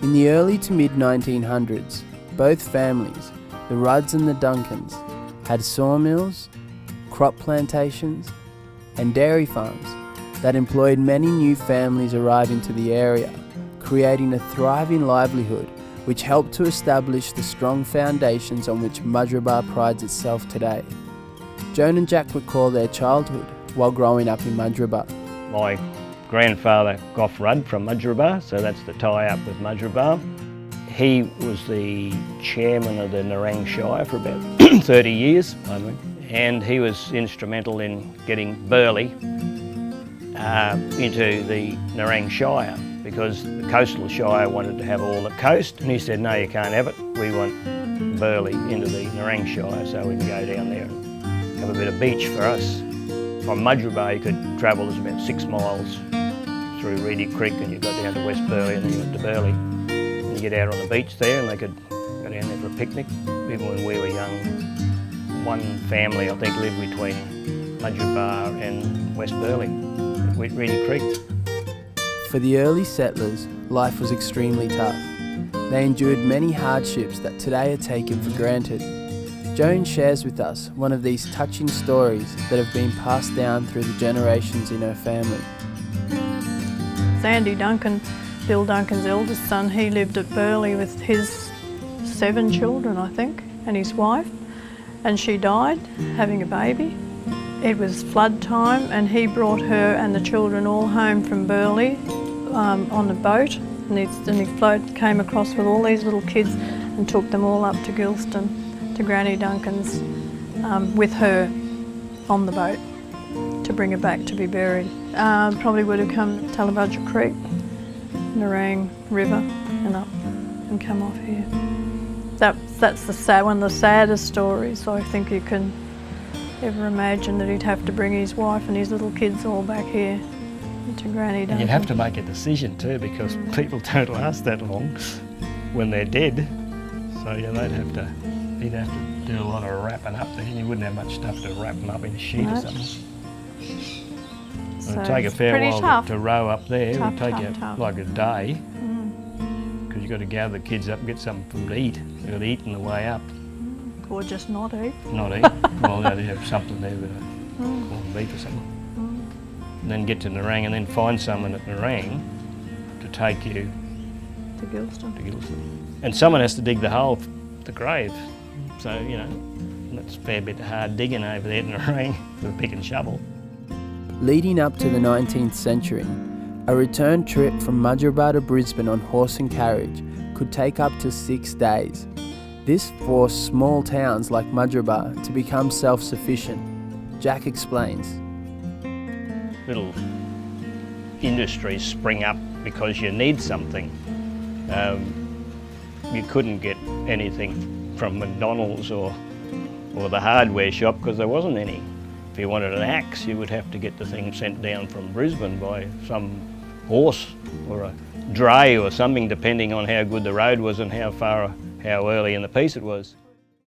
In the early to mid-1900s, both families, the Rudds and the Duncans, had sawmills, crop plantations, and dairy farms that employed many new families arriving to the area, creating a thriving livelihood which helped to establish the strong foundations on which Mudgeeraba prides itself today. Joan and Jack recall their childhood while growing up in Mudgeeraba. My grandfather, Gough Rudd from Mudgeeraba, so that's the tie-up with Mudgeeraba. He was the chairman of the Nerang Shire for about 30 years, and he was instrumental in getting Burleigh into the Nerang Shire, because the coastal shire wanted to have all the coast, and he said, no, you can't have it. We want Burleigh into the Nerang Shire so we can go down there and have a bit of beach for us. From Mudgeeraba you could travel about 6 miles through Reedy Creek and you got down to West Burleigh and then you went to Burleigh. And you get out on the beach there and they could go down there for a picnic. Even when we were young, one family I think lived between Mudgeeraba and West Burleigh at Reedy Creek. For the early settlers, life was extremely tough. They endured many hardships that today are taken for granted. Joan shares with us one of these touching stories that have been passed down through the generations in her family. Sandy Duncan, Bill Duncan's eldest son, he lived at Burleigh with his 7 children, I think, and his wife, and she died having a baby. It was flood time and he brought her and the children all home from Burleigh on a boat, and he came across with all these little kids and took them all up to Gilston, to Granny Duncan's, with her on the boat to bring her back to be buried. Probably would have come to Tallabudger Creek, Nerang River and up and come off here. That's one of the saddest stories I think you can ever imagine, that he'd have to bring his wife and his little kids all back here to Granny Duncan. And you'd have to make a decision too, because people don't last that long when they're dead. So yeah, he'd have to do a lot of wrapping up there, and you wouldn't have much stuff to wrap them up in a sheet or something. So it'd take a fair while to row up there. It would take you like a day, because you've got to gather the kids up and get something for them to eat. You've got to eat on the way up. Or just not eat. Not eat. Well, they'd have something there, with corned beef or something. And then get to Nerang and then find someone at Nerang to take you to Gilston. And someone has to dig the hole, the grave. So, you know, that's a fair bit of hard digging over there in Nerang with a pick and shovel. Leading up to the 19th century, a return trip from Mudgeeraba to Brisbane on horse and carriage could take up to 6 days. This forced small towns like Mudgeeraba to become self-sufficient. Jack explains. Little industries spring up because you need something. You couldn't get anything from McDonald's or the hardware shop because there wasn't any. If you wanted an axe, you would have to get the thing sent down from Brisbane by some horse or a dray or something, depending on how good the road was and how early in the piece it was.